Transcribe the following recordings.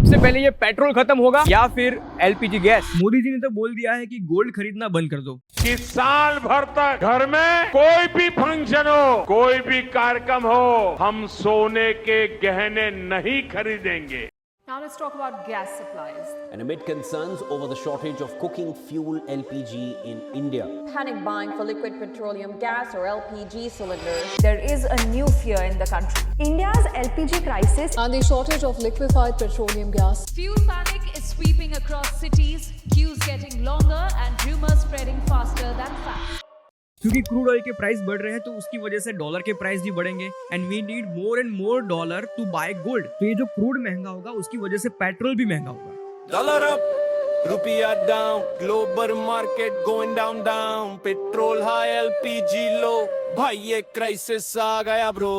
सबसे पहले ये पेट्रोल खत्म होगा या फिर एलपीजी गैस। मोदी जी ने तो बोल दिया है कि गोल्ड खरीदना बंद कर दो। कि साल भर तक घर में कोई भी फंक्शन हो, कोई भी कार्यक्रम हो, हम सोने के गहने नहीं खरीदेंगे। Now let's talk about gas supplies. And amid concerns over the shortage of cooking fuel LPG in India. Panic buying for liquid petroleum gas or LPG cylinders. There is a new fear in the country. India's LPG crisis and the shortage of liquefied petroleum gas. Fuel panic is sweeping across cities, queues getting longer and rumors spreading faster than facts. क्योंकि crude oil के price बढ़ रहे हैं तो उसकी वजह से dollar के प्राइस भी बढ़ेंगे and we need more and more dollar to buy gold. तो ये जो क्रूड महंगा होगा उसकी वजह से पेट्रोल भी महंगा होगा। डॉलर अप, रुपया down, global market going down down, petrol high, LPG low, भाई ये क्राइसिस आ गया ब्रो।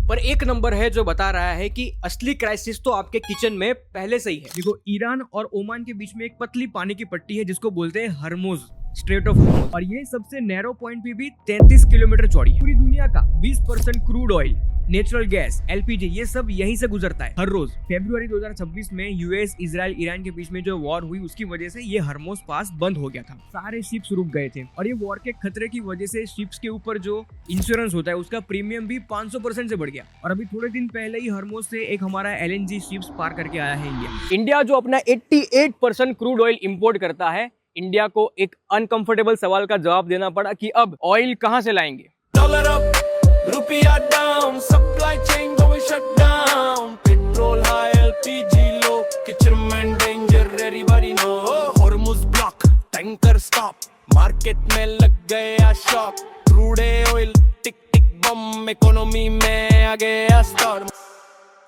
पर एक नंबर है जो बता रहा है कि असली क्राइसिस तो आपके किचन में पहले से ही है। देखो, ईरान और ओमान के बीच में एक पतली पानी की पट्टी है जिसको बोलते हैं हर्मुज, स्ट्रेट ऑफ हॉर्मुज, और ये सबसे नैरो पॉइंट पे भी 33 किलोमीटर चौड़ी है। पूरी दुनिया का 20% crude oil, natural gas, LPG, ये सब यहीं से गुजरता है हर रोज। फरवरी 2026 में यूएस, इजराइल, ईरान के बीच में जो वॉर हुई उसकी वजह से ये हर्मुज पास बंद हो गया था। सारे शिप्स रुक गए थे और ये वॉर के खतरे की वजह से शिप्स के ऊपर जो इंश्योरेंस होता है उसका प्रीमियम भी 500% से बढ़ गया। और अभी थोड़े दिन पहले ही हर्मुज से एक हमारा एलएनजी शिप्स पार करके आया है इंडिया जो अपना 88% क्रूड ऑयल इम्पोर्ट करता है। इंडिया को एक अनकंफर्टेबल सवाल का जवाब देना पड़ा कि अब ऑयल कहां से लाएंगे। डॉलर अप, रुपया down, supply chain going shut down, petrol high, LPG low, kitchen में danger everybody know, Hormuz block, tanker stop, market में लग गया shock, crude oil tick tick bomb, economy में आ गया स्टॉर्म।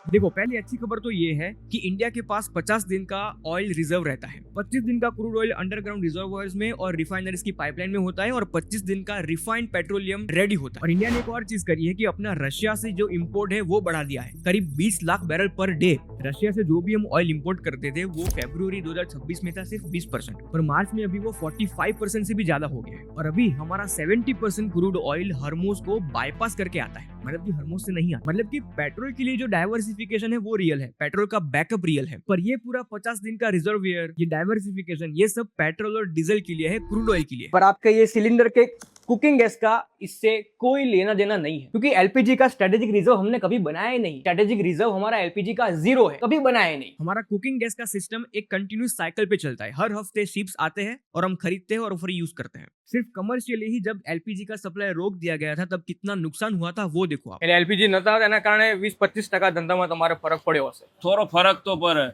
देखो, पहली अच्छी खबर तो ये है कि इंडिया के पास 50 दिन का ऑयल रिजर्व रहता है। 25 दिन का क्रूड ऑयल अंडरग्राउंड रिजर्वॉयर्स में और रिफाइनरीज की पाइपलाइन में होता है और 25 दिन का रिफाइंड पेट्रोलियम रेडी होता है। और इंडिया ने एक और चीज करी है कि अपना रशिया से जो इम्पोर्ट है वो बढ़ा दिया है, करीब 20 lakh barrel per day. Russia से जो भी हम ऑयल इम्पोर्ट करते थे वो फरवरी 2026 में था सिर्फ 20%, और मार्च में अभी वो 45% से भी ज्यादा हो गया है। और अभी हमारा 70% क्रूड ऑयल हर्मुज को बाईपास करके आता है, मतलब कि हर्मुज से नहीं आता। मतलब कि पेट्रोल के लिए जो डाइवर्सिफिकेशन है वो रियल है, पेट्रोल का बैकअप रियल है, पर ये पूरा 50 दिन का रिजर्वियर, ये डाइवर्सिफिकेशन, ये सब पेट्रोल और डीजल के लिए है, क्रूड ऑयल के लिए। पर आपके ये सिलेंडर के कुकिंग गैस का इससे कोई लेना देना नहीं है, क्योंकि एलपीजी का स्ट्रेटेजिक रिजर्व हमने कभी बनाया ही नहीं। स्ट्रेटेजिक रिजर्व हमारा एलपीजी का 0 है, कभी बनाया नहीं। हमारा कुकिंग गैस का सिस्टम एक कंटिन्यूस साइकिल पे चलता है। हर हफ्ते शिप्स आते हैं और हम खरीदते हैं और फिर यूज करते हैं। सिर्फ कमर्शियली ही जब एलपीजी का सप्लाई रोक दिया गया था तब कितना नुकसान हुआ था वो देखो आप। एलपीजी नता તેના કારણે 20-25% ધંધામાં તમારે ફરક પડ્યો હશે। થોડો ફરક તો પડે,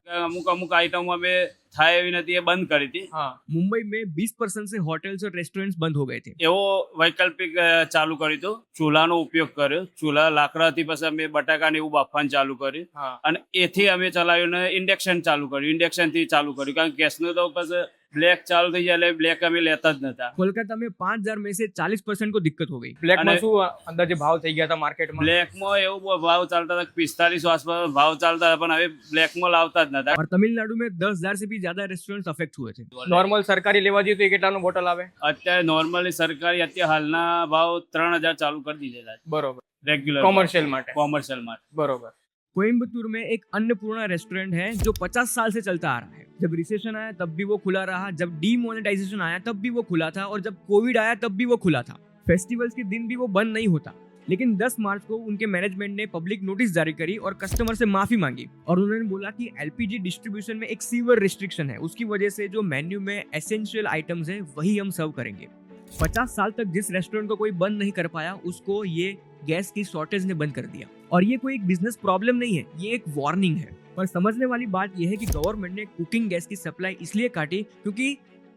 અમુક આઈટમો અમે થાય એવી નથી, એ બંધ કરી હતી। हाँ, मुंबई में 20% से होटल्स और रेस्टोरेंट्स बंद हो गए थे। એવો વૈકલ્પિક ચાલુ કર્યું હતું, ચૂલાનો ઉપયોગ કર્યો। ચૂલા લાકડાથી પછી અમે બટાકા ને એવું બાફવાનું ચાલુ કર્યું, हाँ, અને એથી અમે ચલાવ્યું ને ઇન્ડક્શન ચાલુ કર્યું। ઇન્ડક્શન થી ચાલુ કર્યું, કારણ કે ગેસનું તો પછી બ્લેક ચાલુ થઈ જાય એટલે બ્લેક અમે લેતા જ નતા। कोलकाता में 5000 में से 40% को दिक्कत हो गई। બ્લેકમાં અને શું અંદાજે ભાવ થઈ ગયા હતા માર્કેટમાં? બ્લેકમાં એવો ભાવ ચાલતા હતા, 45 આસપાસ ભાવ ચાલતા હતા, પણ હવે બ્લેકમાં લાવતા જ નતા। और तमिलनाडु में 10,000 से भी ज्यादा रेस्टोरेंट्स अफेक्ट हुए थे। નોર્મલ સરકારી લેવા જઈએ તો એ કેટલાનો બોટલ આવે? અત્યારે નોર્મલી સરકારી અત્યારે હાલના ભાવ 3000 ચાલુ કરી દીધેલા છે બરોબર, રેગ્યુલર કોમર્શિયલ માટે। કોમર્શિयल માટે। બરોબર। कोयम्बतूर में एक अन्नपूर्णा रेस्टोरेंट है जो 50 साल से चलता आ रहा है। जब रिसेशन आया तब भी वो खुला रहा, जब डीमोनेटाइजेशन आया तब भी वो खुला था, और जब कोविड आया तब भी वो खुला था। फेस्टिवल्स के दिन भी वो बंद नहीं होता। लेकिन 10 मार्च को उनके मैनेजमेंट ने पब्लिक नोटिस जारी करी और कस्टमर से माफी मांगी, और उन्होंने बोला कि एलपीजी डिस्ट्रीब्यूशन में एक सीवर रिस्ट्रिक्शन है, उसकी वजह से जो मेन्यू में एसेंशियल आइटम्स है वही हम सर्व करेंगे। 50 साल तक जिस रेस्टोरेंट को कोई बंद नहीं कर पाया उसको ये गैस की शॉर्टेज ने बंद कर दिया। और ये कोई एक बिजनेस प्रॉब्लम नहीं है, ये एक वार्निंग है। पर समझने वाली बात यह है कि गवर्नमेंट ने कुकिंग गैस की सप्लाई इसलिए काटी क्योंकि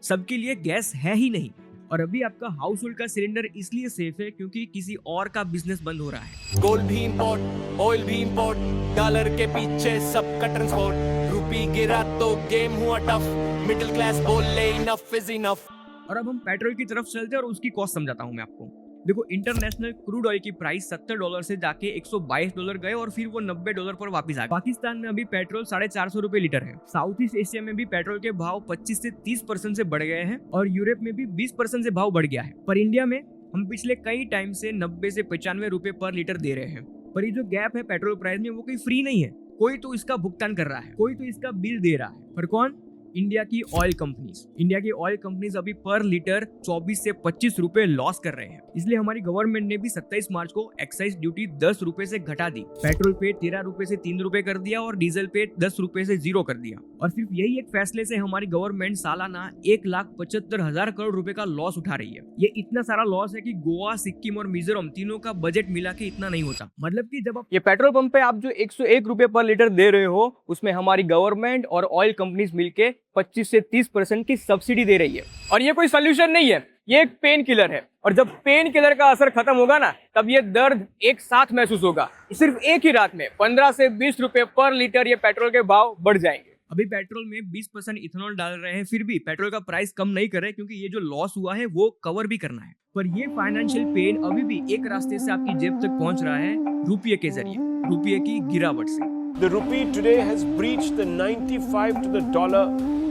सबके लिए गैस है ही नहीं। और अभी आपका हाउस होल्ड का सिलेंडर इसलिए सेफ है क्योंकि किसी और का बिजनेस बंद हो रहा है। गोल्ड भी इंपोर्ट, ऑयल भी इंपोर्ट, डॉलर के पीछे सबका ट्रांसपोर्ट, रुपी गिरा तो गेम हुआ टफ, मिडिल क्लास बोले इनफ इज इनफ। और अब हम पेट्रोल की तरफ चलते हैं और उसकी कॉस्ट समझाता हूँ मैं आपको। देखो, इंटरनेशनल क्रूड ऑयल की प्राइस $70 से जाके $122 गए और फिर वो $90 पर वापस आ गए। पाकिस्तान में अभी पेट्रोल 450 रुपए लीटर है। साउथ ईस्ट एशिया में भी पेट्रोल के भाव 25 से 30% से बढ़ गए हैं और यूरोप में भी 20% से भाव बढ़ गया है। पर इंडिया में हम पिछले कई टाइम से 90 से 95 रुपए पर लीटर दे रहे हैं। पर ये जो गैप है पेट्रोल प्राइस में वो कोई फ्री नहीं है। कोई तो इसका भुगतान कर रहा है, कोई तो इसका बिल दे रहा है, पर कौन? इंडिया की ऑयल कंपनीज। इंडिया की ऑयल कंपनीज अभी पर लीटर 24 से 25 रुपए लॉस कर रहे हैं। इसलिए हमारी गवर्नमेंट ने भी 27 मार्च को एक्साइज ड्यूटी 10 रुपए से घटा दी। पेट्रोल पे 13 रुपए से 3 रुपए कर दिया और डीजल पे 10 रुपए से 0 कर दिया। और सिर्फ यही एक फैसले से हमारी गवर्नमेंट सालाना 1,75,000 करोड़ रुपए का लॉस उठा रही है। ये इतना सारा लॉस है कि गोवा, सिक्किम और मिजोरम तीनों का बजट मिला के इतना नहीं होता। मतलब कि जब आप ये पेट्रोल पंप पे आप जो 101 रुपए पर लीटर दे रहे हो, उसमें हमारी गवर्नमेंट और ऑयल कंपनीज मिलके 25 से 30% की सब्सिडी दे रही है। और ये कोई सोल्यूशन नहीं है, ये एक पेन किलर है। और जब पेन किलर का असर खत्म होगा ना, तब ये दर्द एक साथ महसूस होगा। सिर्फ एक ही रात में 15 से 20 रुपए पर लीटर ये पेट्रोल के भाव बढ़ जाएंगे। अभी पेट्रोल में 20% इथेनॉल डाल रहे हैं, फिर भी पेट्रोल का प्राइस कम नहीं कर रहे, क्योंकि ये जो लॉस हुआ है वो कवर भी करना है। पर ये फाइनेंशियल पेन अभी भी एक रास्ते से आपकी जेब तक पहुंच रहा है, रुपये के जरिए, रुपये की गिरावट से। The rupee today has breached the 95 to the dollar,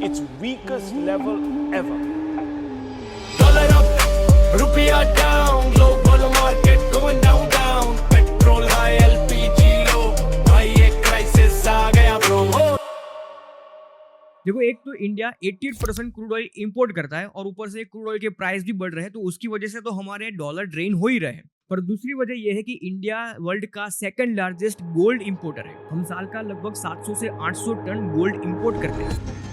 its weakest level ever. Dollar up, rupiah down, global market going down, down. Petrol high, LPG low, भाई ये crisis आ गया bro. देखो, एक तो इंडिया 88% क्रूड ऑयल इंपोर्ट करता है और ऊपर से क्रूड ऑयल के प्राइस भी बढ़ रहे हैं, तो उसकी वजह से तो हमारे डॉलर ड्रेन हो ही रहे हैं। पर दूसरी वजह यह है कि इंडिया वर्ल्ड का सेकंड लार्जेस्ट गोल्ड इंपोर्टर है। हम साल का लगभग 700 से 800 टन गोल्ड इंपोर्ट करते हैं।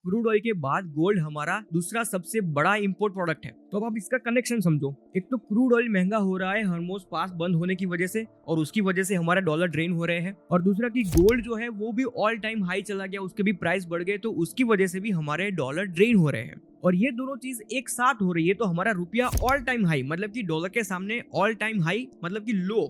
क्रूड ऑयल के बाद गोल्ड हमारा दूसरा सबसे बड़ा इंपोर्ट प्रोडक्ट है। तो अब आप इसका कनेक्शन समझो। एक तो क्रूड ऑयल महंगा हो रहा है हरमोज पास बंद होने की वजह से, और उसकी वजह से हमारा डॉलर ड्रेन हो रहे हैं। और दूसरा कि गोल्ड जो है वो भी ऑल टाइम हाई चला गया, उसके भी प्राइस बढ़ गए, तो उसकी वजह से भी हमारे डॉलर ड्रेन हो रहे हैं। और ये दोनों चीज एक साथ हो रही है, तो हमारा रुपया ऑल टाइम हाई, मतलब कि डॉलर के सामने ऑल टाइम हाई मतलब कि लो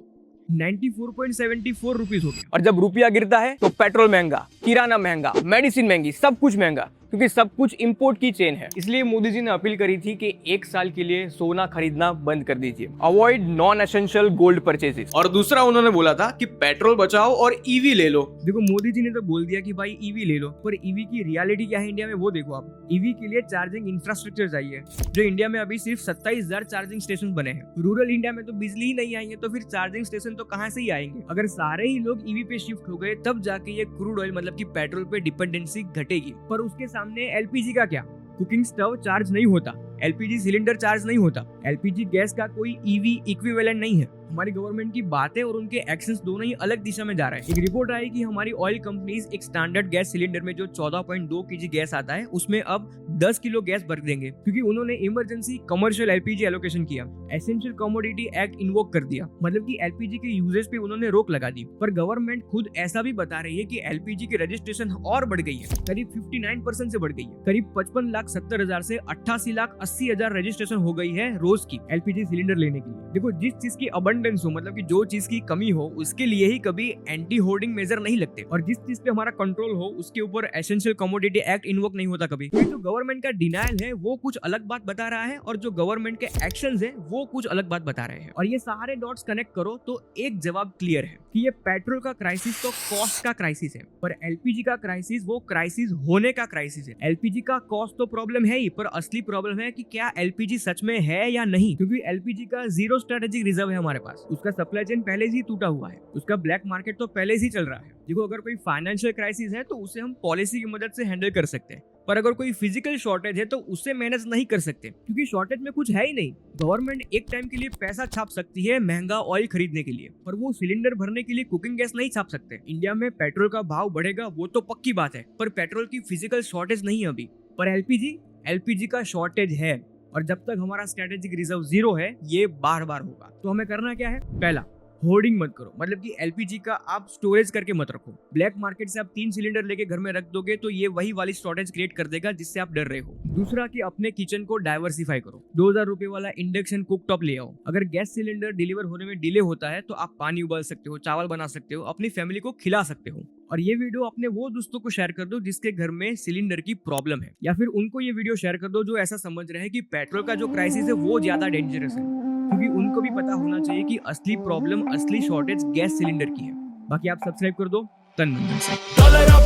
94.74 रुपीज हो गया। और जब रुपया गिरता है तो पेट्रोल महंगा, किराना महंगा, मेडिसिन महंगी, सब कुछ महंगा, क्योंकि सब कुछ इंपोर्ट की चेन है। इसलिए मोदी जी ने अपील करी थी कि 1 साल के लिए सोना खरीदना बंद कर दीजिए, avoid non essential gold purchases. और दूसरा उन्होंने बोला था कि पेट्रोल बचाओ और ईवी ले लो। देखो, मोदी जी ने तो बोल दिया कि भाई ईवी ले लो, पर ईवी की रियलिटी क्या है इंडिया में वो देखो आप। ईवी के लिए चार्जिंग इंफ्रास्ट्रक्चर चाहिए, जो इंडिया में अभी सिर्फ 27,000 चार्जिंग स्टेशन बने हैं। रूरल इंडिया में तो बिजली ही नहीं आएंगे, तो फिर चार्जिंग स्टेशन तो कहाँ से ही आएंगे। अगर सारे ही लोग ईवी पे शिफ्ट हो गए, तब जाके ये क्रूड ऑयल मतलब कि पेट्रोल पे डिपेंडेंसी घटेगी। पर उसके सामने एलपीजी का क्या? कुकिंग स्टव चार्ज नहीं होता, एलपीजी सिलेंडर चार्ज नहीं होता, एलपीजी गैस का कोई ईवी इक्विवेलेंट नहीं है। हमारी गवर्नमेंट की बातें और उनके एक्शंस दोनों ही अलग दिशा में जा रहे हैं। एक रिपोर्ट आई कि हमारी ऑयल कंपनीज एक स्टैंडर्ड गैस सिलेंडर में जो 14.2 kg गैस आता है, उसमें अब 10 किलो गैस भर देंगे, क्योंकि उन्होंने इमरजेंसी कमर्शियल एलपीजी एलोकेशन किया, एसेंशियल कमोडिटी एक्ट इन्वोक कर दिया, मतलब कि एलपीजी के यूजेज पे उन्होंने रोक लगा दी। पर गवर्नमेंट खुद ऐसा भी बता रही है कि एलपीजी की रजिस्ट्रेशन और बढ़ गई है, करीब 59% से बढ़ गई है। करीब 55,70,000 से 88,80,000 रजिस्ट्रेशन हो गई है रोज की एलपीजी सिलेंडर लेने के लिए। देखो, जिस चीज की अबंडेंस हो, मतलब कि जो चीज की कमी हो, उसके लिए ही कभी एंटी होर्डिंग मेजर नहीं लगते, और जिस चीज पे हमारा कंट्रोल हो उसके ऊपर एसेंशियल कमोडिटी एक्ट इन्वोक नहीं होता कभी। तो जो गवर्नमेंट का डिनायल है वो कुछ अलग बात बता रहा है, और जो गवर्नमेंट के एक्शंस है वो कुछ अलग बात बता रहे हैं। और ये सारे डॉट्स कनेक्ट करो तो एक जवाब क्लियर है कि ये पेट्रोल का क्राइसिस तो कॉस्ट का क्राइसिस है, पर एलपीजी का क्राइसिस वो क्राइसिस होने का क्राइसिस है। एलपीजी का कॉस्ट तो प्रॉब्लम है ही, पर असली प्रॉब्लम है कि क्या एलपीजी सच में है या नहीं, क्योंकि एलपीजी का 0 स्ट्रेटेजिक रिजर्व है हमारे पास। उसका सप्लाई चेन पहले से ही टूटा हुआ है, उसका ब्लैक मार्केट तो पहले से ही चल रहा है। देखो, अगर कोई फाइनेंशियल क्राइसिस है तो उसे हम पॉलिसी की मदद से हैंडल कर सकते हैं, पर अगर कोई फिजिकल शॉर्टेज है तो उससे मैनेज नहीं कर सकते, क्योंकि शॉर्टेज में कुछ है ही नहीं। गवर्नमेंट एक टाइम के लिए पैसा छाप सकती है महंगा ऑयल खरीदने के लिए, पर वो सिलेंडर भरने के लिए कुकिंग गैस नहीं छाप सकते। इंडिया में पेट्रोल का भाव बढ़ेगा वो तो पक्की बात है, पर पेट्रोल की फिजिकल शॉर्टेज नहीं है अभी। पर एलपीजी का शॉर्टेज है, और जब तक हमारा स्ट्रेटेजिक रिजर्व 0 है, ये बार बार होगा। तो हमें करना क्या है? पहला, होर्डिंग मत करो, मतलब कि एलपीजी का आप स्टोरेज करके मत रखो। ब्लैक मार्केट से आप 3 सिलेंडर लेके घर में रख दोगे तो ये वही वाली स्टोरेज क्रिएट कर देगा जिससे आप डर रहे हो। दूसरा कि अपने किचन को डाइवर्सिफाई करो। 2000 रुपए वाला इंडक्शन कुकटॉप ले आओ। अगर गैस सिलेंडर डिलीवर होने में डिले होता है तो आप पानी उबाल सकते हो, चावल बना सकते हो, अपनी फैमिली को खिला सकते हो। और ये वीडियो अपने वो दोस्तों को शेयर कर दो जिसके घर में सिलेंडर की प्रॉब्लम है, या फिर उनको ये वीडियो शेयर कर दो जो ऐसा समझ रहे हैं कि पेट्रोल का जो क्राइसिस है वो ज्यादा डेंजरस है, क्योंकि उनको भी पता होना चाहिए कि असली प्रॉब्लम, असली शॉर्टेज गैस सिलेंडर की है। बाकी आप सब्सक्राइब कर दो तन मन से। Dollar up,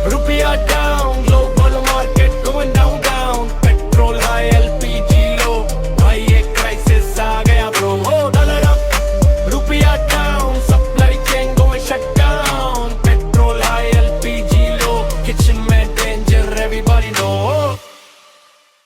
rupiah down, global market going down.